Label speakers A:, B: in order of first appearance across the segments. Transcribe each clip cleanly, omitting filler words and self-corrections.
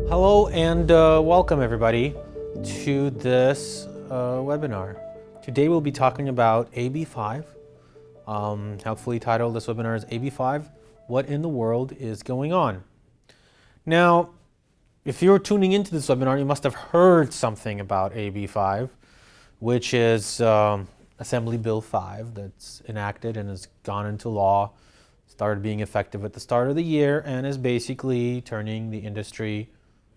A: Hello and welcome everybody to this webinar. Today we'll be talking about AB5. Helpfully titled this webinar is AB5, What in the World is Going On? Now, if you're tuning into this webinar, you must have heard something about AB5, which is Assembly Bill 5 that's enacted and has gone into law, started being effective at the start of the year, and is basically turning the industry,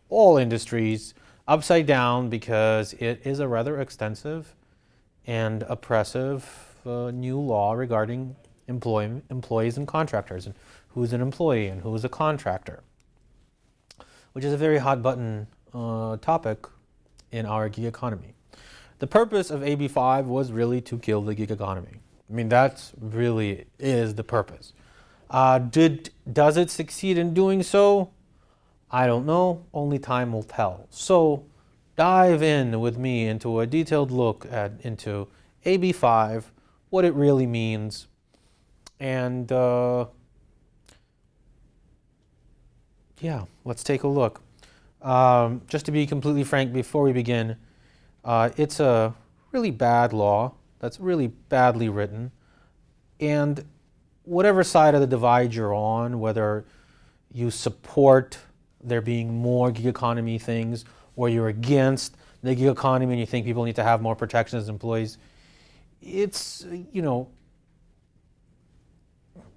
A: all industries, upside down because it is a rather extensive and oppressive new law regarding employees and contractors, and who's an employee and who's a contractor, which is a very hot button topic in our gig economy. The purpose of AB5 was really to kill the gig economy. I mean, that really is the purpose. Does it succeed in doing so? I don't know, only time will tell. So dive in with me into a detailed look into AB5, what it really means, and yeah, let's take a look. Just to be completely frank before we begin, it's a really bad law that's really badly written, and whatever side of the divide you're on, whether you support there being more gig economy things, or you're against the gig economy and you think people need to have more protection as employees, it's,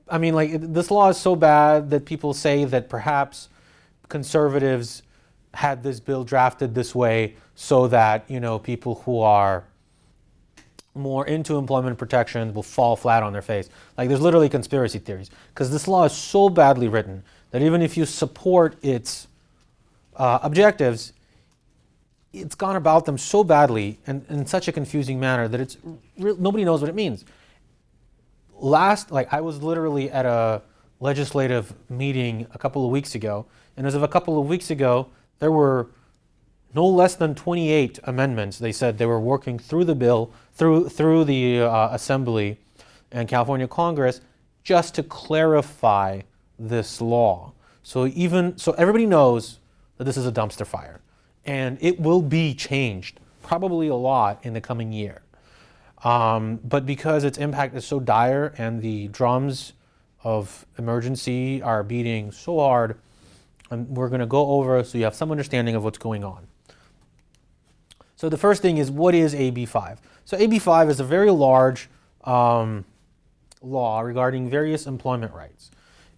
A: I mean, like, this law is so bad that people say that perhaps conservatives had this bill drafted this way so that, people who are more into employment protections will fall flat on their face. Like, there's literally conspiracy theories, because this law is so badly written that even if you support its objectives, it's gone about them so badly and in such a confusing manner that it's nobody knows what it means. I was literally at a legislative meeting a couple of weeks ago, and as of a couple of weeks ago, there were no less than 28 amendments. They said they were working through the bill, through the Assembly and California Congress, just to clarify this law. So everybody knows that this is a dumpster fire, and it will be changed, probably a lot in the coming year. But because its impact is so dire and the drums of emergency are beating so hard, we're going to go over so you have some understanding of what's going on. So the first thing is, what is AB5? So AB5 is a very large law regarding various employment rights.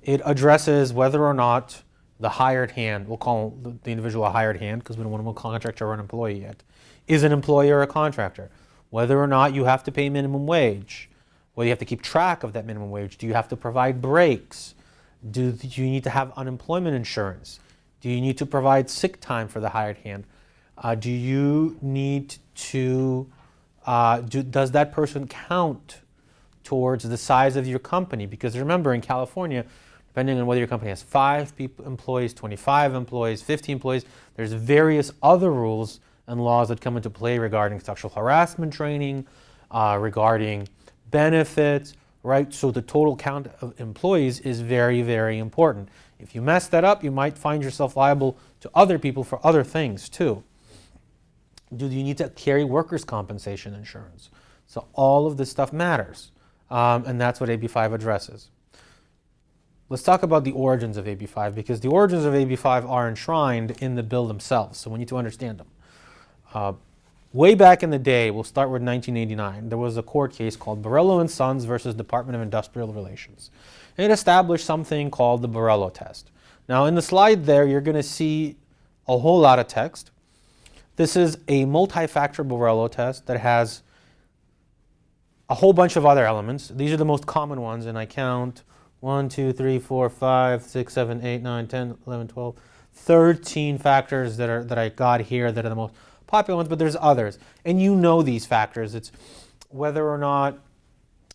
A: It addresses whether or not the hired hand, we'll call the individual a hired hand because we don't want him a contractor or an employee yet, is an employer or a contractor. Whether or not you have to pay minimum wage, whether you have to keep track of that minimum wage, do you have to provide breaks? Do you need to have unemployment insurance? Do you need to provide sick time for the hired hand? Do you need to, does that person count towards the size of your company? Because remember, in California, depending on whether your company has 5 employees, 25 employees, 50 employees, there's various other rules and laws that come into play regarding sexual harassment training, regarding benefits, right? So the total count of employees is very, very important. If you mess that up, you might find yourself liable to other people for other things too. Do you need to carry workers' compensation insurance? So all of this stuff matters, and that's what AB5 addresses. Let's talk about the origins of AB5, because the origins of AB5 are enshrined in the bill themselves, so we need to understand them. Way back in the day, we'll start with 1989, there was a court case called Borello and Sons versus Department of Industrial Relations. It established something called the Borello test. Now, in the slide there, you're going to see a whole lot of text. This is a multi-factor Borello test that has a whole bunch of other elements. These are the most common ones, and I count 1, 2, 3, 4, 5, 6, 7, 8, 9, 10, 11, 12, 13 factors that I got here that are the most popular ones, but there's others. And you know these factors. It's whether or not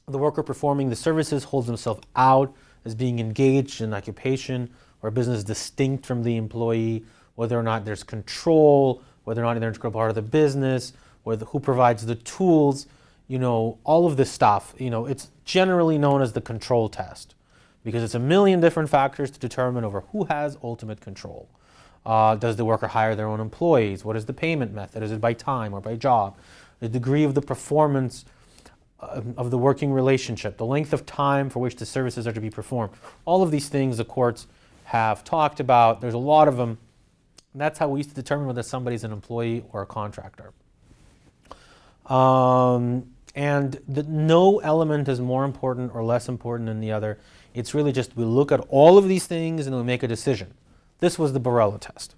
A: the worker performing the services holds himself out as being engaged in occupation or business distinct from the employee, whether or not there's control, whether or not they're an integral part of the business, who provides the tools, all of this stuff. It's generally known as the control test, because it's a million different factors to determine over who has ultimate control. Does the worker hire their own employees? What is the payment method? Is it by time or by job? The degree of the performance of the working relationship, the length of time for which the services are to be performed. All of these things the courts have talked about. There's a lot of them. And that's how we used to determine whether somebody's an employee or a contractor. And no element is more important or less important than the other. It's really just we look at all of these things and we make a decision. This was the Borello test.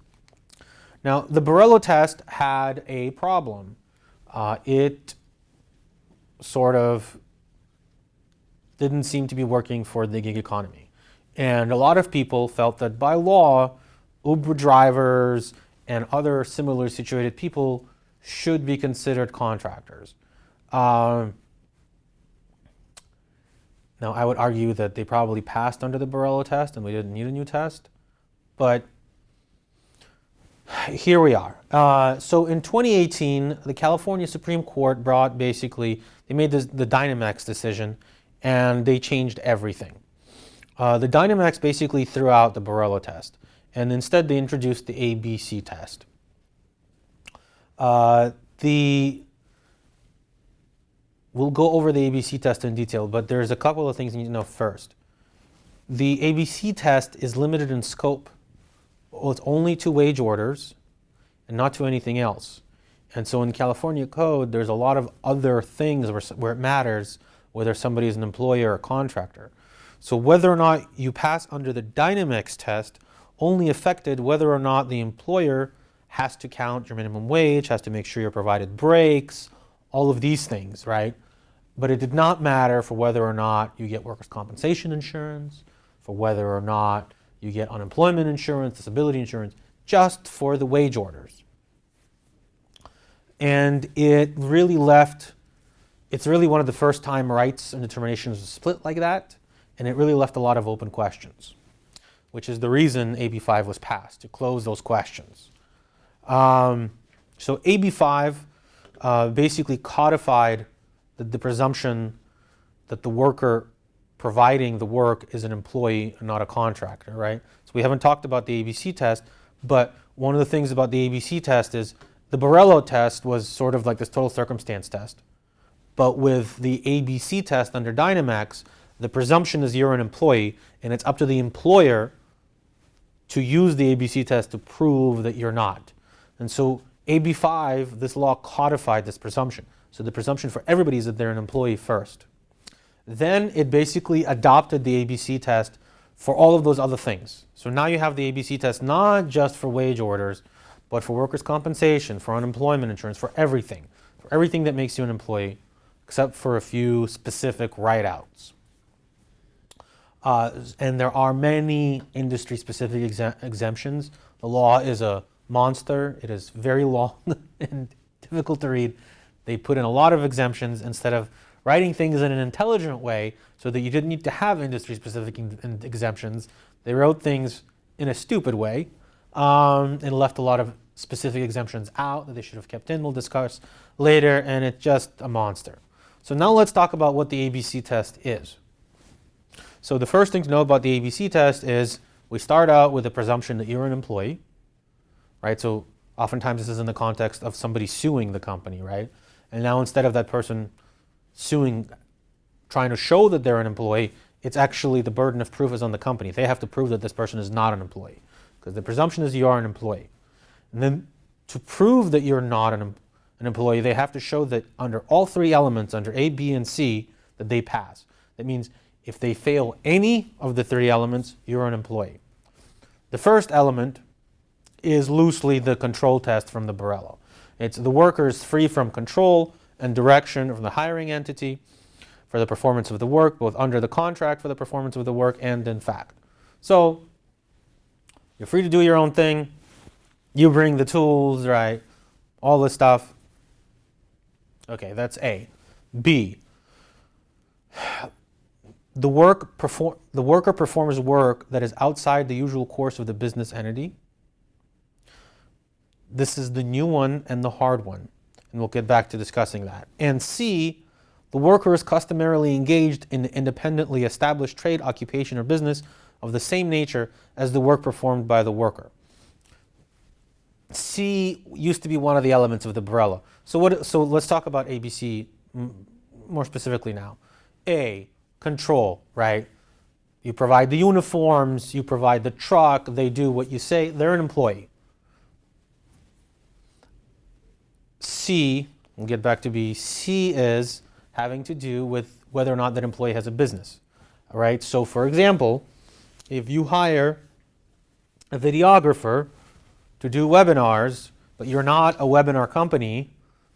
A: Now, the Borello test had a problem. It sort of didn't seem to be working for the gig economy. And a lot of people felt that by law, Uber drivers and other similarly situated people should be considered contractors. Now, I would argue that they probably passed under the Borello test and we didn't need a new test, but here we are. So in 2018, the California Supreme Court they made the Dynamax decision and they changed everything. The Dynamax basically threw out the Borello test and instead they introduced the ABC test. We'll go over the ABC test in detail, but there's a couple of things you need to know first. The ABC test is limited in scope. Well, it's only to wage orders and not to anything else. And so in California code, there's a lot of other things where it matters whether somebody is an employee or a contractor. So whether or not you pass under the Dynamics test only affected whether or not the employer has to count your minimum wage, has to make sure you're provided breaks, all of these things, right? But it did not matter for whether or not you get workers' compensation insurance, for whether or not you get unemployment insurance, disability insurance, just for the wage orders. And it's really one of the first time rights and determinations was split like that, and it really left a lot of open questions, which is the reason AB5 was passed, to close those questions. So AB5 basically codified the presumption that the worker providing the work is an employee and not a contractor, right? So we haven't talked about the ABC test, but one of the things about the ABC test is the Borello test was sort of like this total circumstance test. But with the ABC test under Dynamax, the presumption is you're an employee and it's up to the employer to use the ABC test to prove that you're not. And so AB5, this law codified this presumption. So the presumption for everybody is that they're an employee first. Then it basically adopted the ABC test for all of those other things. So now you have the ABC test not just for wage orders, but for workers' compensation, for unemployment insurance, for everything that makes you an employee, except for a few specific write-outs. And there are many industry-specific exemptions. The law is a monster. It is very long and difficult to read. They put in a lot of exemptions instead of writing things in an intelligent way so that you didn't need to have industry-specific exemptions. They wrote things in a stupid way and left a lot of specific exemptions out that they should have kept in. We'll discuss later, and it's just a monster. So now let's talk about what the ABC test is. So the first thing to know about the ABC test is we start out with the presumption that you're an employee, right? So oftentimes this is in the context of somebody suing the company, right? And now instead of that person suing, trying to show that they're an employee, it's actually the burden of proof is on the company. They have to prove that this person is not an employee because the presumption is you are an employee. And then to prove that you're not an employee, they have to show that under all three elements, under A, B, and C, that they pass. That means if they fail any of the three elements, you're an employee. The first element is loosely the control test from the Borello. It's the worker is free from control and direction from the hiring entity for the performance of the work, both under the contract for the performance of the work and in fact. So you're free to do your own thing. You bring the tools, right? All this stuff. Okay, that's A. B. The worker performs work that is outside the usual course of the business entity. This is the new one and the hard one, and we'll get back to discussing that. And C, the worker is customarily engaged in independently established trade, occupation, or business of the same nature as the work performed by the worker. C used to be one of the elements of the Borello. So let's talk about ABC more specifically now. A, control, right? You provide the uniforms, you provide the truck, they do what you say, they're an employee. C, we'll get back to B, C is having to do with whether or not that employee has a business. All right, so for example, if you hire a videographer to do webinars, but you're not a webinar company,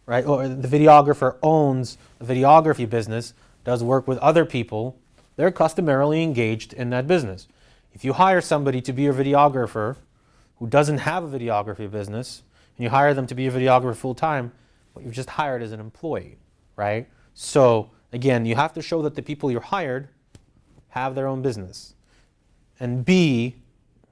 A: right? Or the videographer owns a videography business, does work with other people, they're customarily engaged in that business. If you hire somebody to be a videographer who doesn't have a videography business, and you hire them to be a videographer full time, what you've just hired is an employee, right? So again, you have to show that the people you're hired have their own business. And B,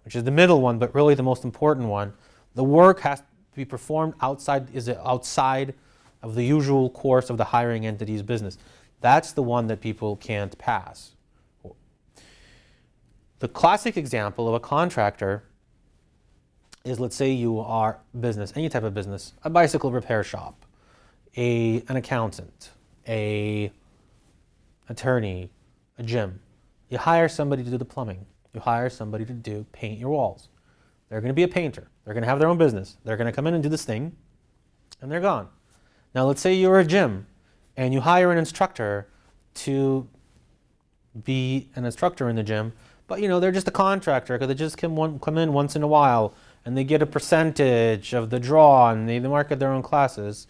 A: which is the middle one, but really the most important one, the work has to be performed outside of the usual course of the hiring entity's business. That's the one that people can't pass. The classic example of a contractor is, let's say you are business, any type of business, a bicycle repair shop, an accountant, an attorney, a gym. You hire somebody to do the plumbing. You hire somebody to paint your walls. They're going to be a painter. They're going to have their own business. They're going to come in and do this thing, and they're gone. Now let's say you're a gym, and you hire an instructor to be an instructor in the gym, but they're just a contractor because they just come in once in a while, and they get a percentage of the draw, and they market their own classes.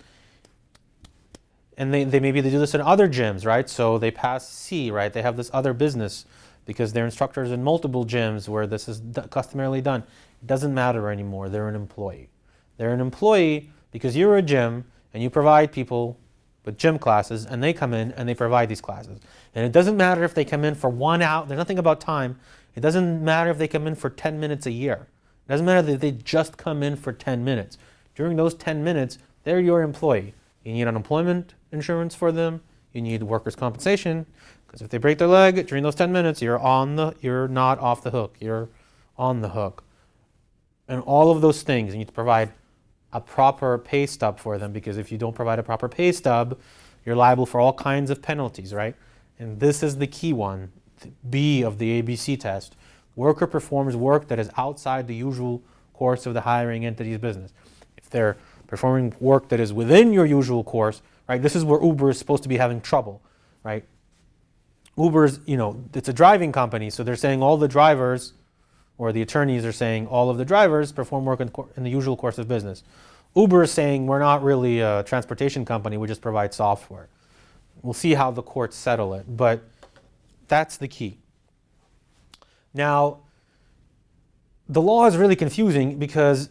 A: And they maybe they do this in other gyms, right? So they pass C, right? They have this other business because they're instructors in multiple gyms where this is customarily done. It doesn't matter anymore. They're an employee. They're an employee because you're a gym and you provide people with gym classes, and they come in and they provide these classes. And it doesn't matter if they come in for 1 hour. There's nothing about time. It doesn't matter if they come in for 10 minutes a year. It doesn't matter that they just come in for 10 minutes. During those 10 minutes, they're your employee. You need unemployment insurance for them. You need workers' compensation, because if they break their leg during those 10 minutes, you're not off the hook. You're on the hook. And all of those things, you need to provide a proper pay stub for them, because if you don't provide a proper pay stub, you're liable for all kinds of penalties, right? And this is the key one, B of the ABC test. Worker performs work that is outside the usual course of the hiring entity's business. If they're performing work that is within your usual course, right? This is where Uber is supposed to be having trouble, right? Uber's, it's a driving company, so they're saying all the drivers, or the attorneys are saying all of the drivers perform work in the usual course of business. Uber is saying we're not really a transportation company, we just provide software. We'll see how the courts settle it, but that's the key. Now, the law is really confusing because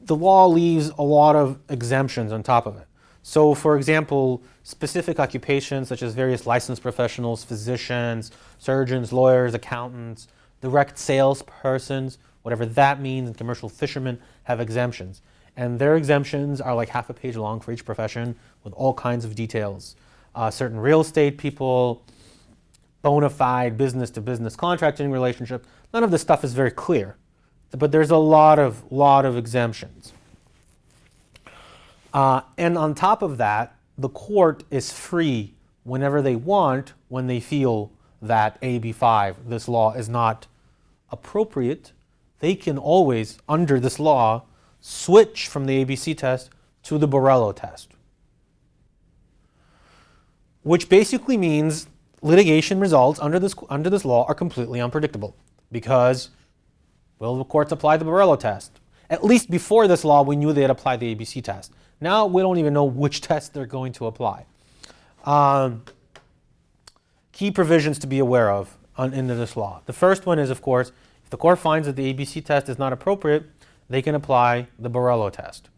A: the law leaves a lot of exemptions on top of it. So, for example, specific occupations such as various licensed professionals, physicians, surgeons, lawyers, accountants, direct salespersons, whatever that means, and commercial fishermen have exemptions. And their exemptions are like half a page long for each profession with all kinds of details. Certain real estate people, bona fide business-to-business contracting relationship, none of this stuff is very clear. But there's a lot of exemptions. And on top of that, the court is free whenever they want, when they feel that AB5, this law, is not appropriate. They can always, under this law, switch from the ABC test to the Borello test. Which basically means litigation results under this law are completely unpredictable, because will the courts apply the Borello test? At least before this law, we knew they'd apply the ABC test. Now we don't even know which test they're going to apply. Key provisions to be aware of into this law. The first one is, of course, if the court finds that the ABC test is not appropriate, they can apply the Borello test.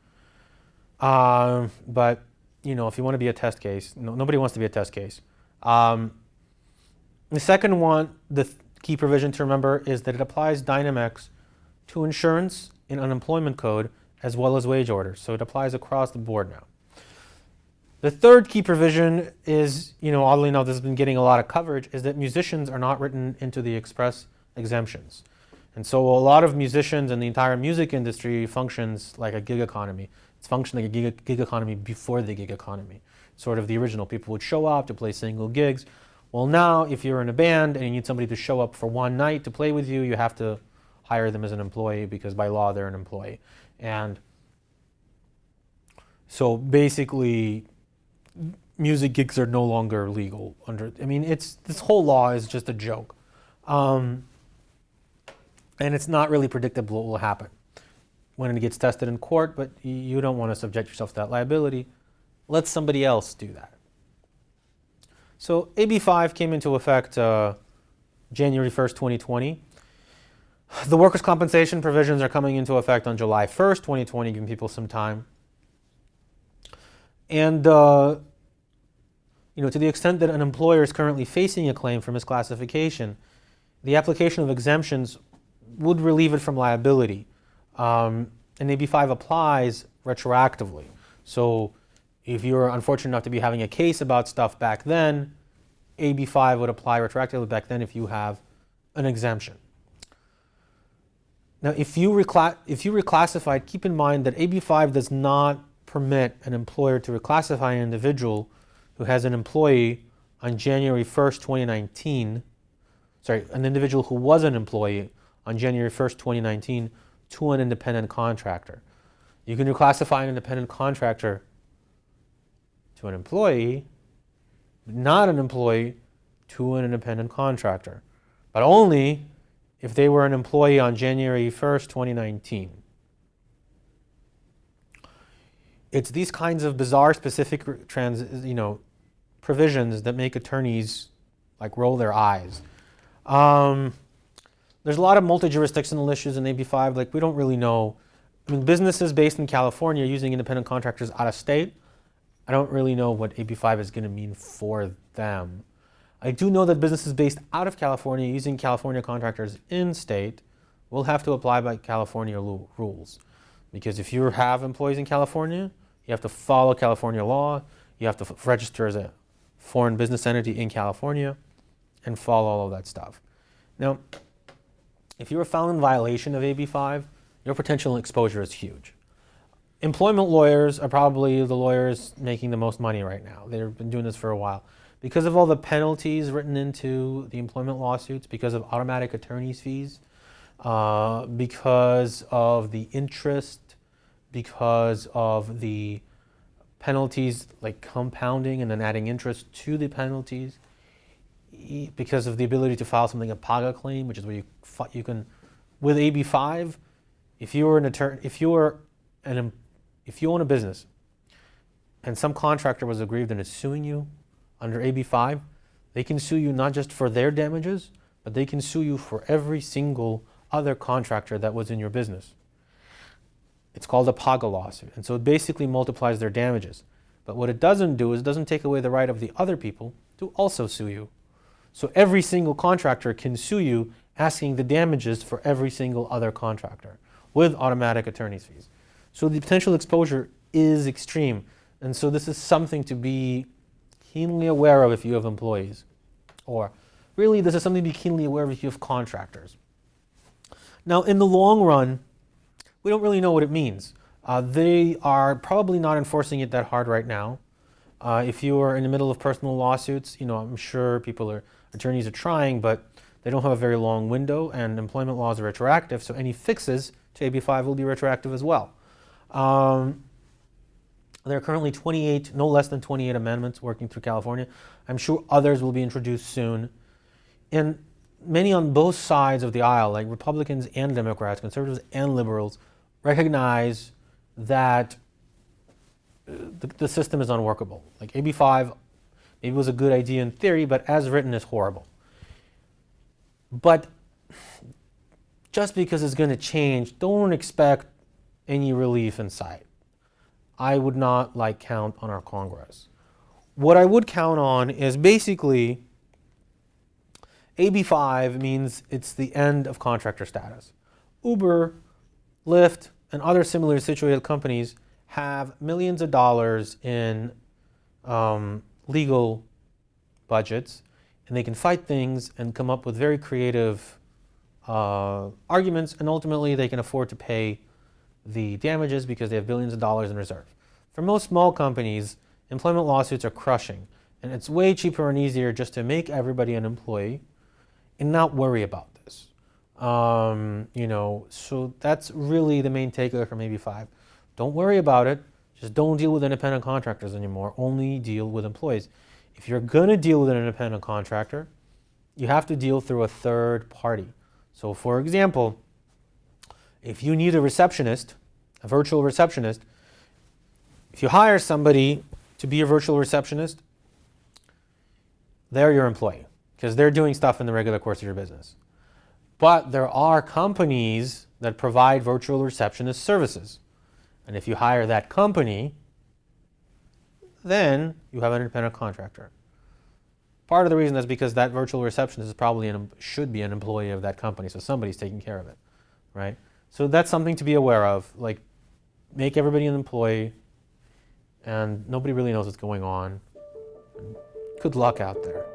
A: But, if you want to be a test case, nobody wants to be a test case. The second one, the key provision to remember, is that it applies Dynamex to insurance and unemployment code as well as wage orders. So it applies across the board now. The third key provision is, oddly enough, this has been getting a lot of coverage, is that musicians are not written into the express exemptions. And so a lot of musicians and the entire music industry functions like a gig economy. It's functioning like a gig economy before the gig economy. Sort of the original. People would show up to play single gigs. Well, now if you're in a band and you need somebody to show up for one night to play with you, you have to hire them as an employee because by law they're an employee. And so basically music gigs are no longer legal this whole law is just a joke. And it's not really predictable what will happen when it gets tested in court, but you don't want to subject yourself to that liability. Let somebody else do that. So AB 5 came into effect January 1st, 2020. The workers' compensation provisions are coming into effect on July 1st, 2020, giving people some time. And to the extent that an employer is currently facing a claim for misclassification, the application of exemptions would relieve it from liability. And AB 5 applies retroactively. So if you're unfortunate enough to be having a case about stuff back then, AB 5 would apply retroactively back then if you have an exemption. Now, if you reclassified, keep in mind that AB 5 does not permit an employer to reclassify an individual who has an employee on January 1st, 2019, an individual who was an employee on January 1st, 2019 to an independent contractor. You can reclassify an independent contractor to an employee, but not an employee to an independent contractor, but only if they were an employee on January 1st, 2019. It's these kinds of bizarre specific provisions that make attorneys roll their eyes. There's a lot of multi-jurisdictional issues in AB 5. We don't really know. Businesses based in California using independent contractors out of state, I don't really know what AB 5 is going to mean for them. I do know that businesses based out of California using California contractors in state will have to apply by California rules. Because if you have employees in California, you have to follow California law, you have to register as a foreign business entity in California, and follow all of that stuff. Now, if you were found in violation of AB 5, your potential exposure is huge. Employment lawyers are probably the lawyers making the most money right now. They've been doing this for a while. Because of all the penalties written into the employment lawsuits, because of automatic attorney's fees, because of the interest, because of the penalties compounding and then adding interest to the penalties, because of the ability to file something a PAGA claim, which is where you can, with AB 5, if you were an attorney, if you own a business and some contractor was aggrieved and is suing you under AB 5, they can sue you not just for their damages, but they can sue you for every single other contractor that was in your business. It's called a PAGA lawsuit, and so it basically multiplies their damages. But what it doesn't do is it doesn't take away the right of the other people to also sue you. So every single contractor can sue you asking the damages for every single other contractor with automatic attorney's fees. So the potential exposure is extreme. And so this is something to be keenly aware of if you have employees. Or really, this is something to be keenly aware of if you have contractors. Now, in the long run, we don't really know what it means. They are probably not enforcing it that hard right now. If you are in the middle of personal lawsuits, I'm sure attorneys are trying, but they don't have a very long window, and employment laws are retroactive, so any fixes to AB 5 will be retroactive as well. There are currently no less than 28 amendments working through California. I'm sure others will be introduced soon. And many on both sides of the aisle, like Republicans and Democrats, conservatives and liberals, recognize that the system is unworkable. AB 5 maybe was a good idea in theory, but as written is horrible. But just because it's going to change, don't expect any relief in sight. I would not count on our Congress. What I would count on is basically AB 5 means it's the end of contractor status. Uber, Lyft, and other similarly situated companies have millions of dollars in legal budgets, and they can fight things and come up with very creative arguments, and ultimately they can afford to pay the damages because they have billions of dollars in reserve. For most small companies, employment lawsuits are crushing, and it's way cheaper and easier just to make everybody an employee and not worry about this. So that's really the main takeaway from AB5. Don't worry about it. Just don't deal with independent contractors anymore. Only deal with employees. If you're going to deal with an independent contractor, you have to deal through a third party. So for example, if you need a receptionist, a virtual receptionist, if you hire somebody to be a virtual receptionist, they're your employee because they're doing stuff in the regular course of your business. But there are companies that provide virtual receptionist services. And if you hire that company, then you have an independent contractor. Part of the reason is because that virtual receptionist is probably should be an employee of that company, so somebody's taking care of it, right? So that's something to be aware of. Like, make everybody an employee, and nobody really knows what's going on. Good luck out there.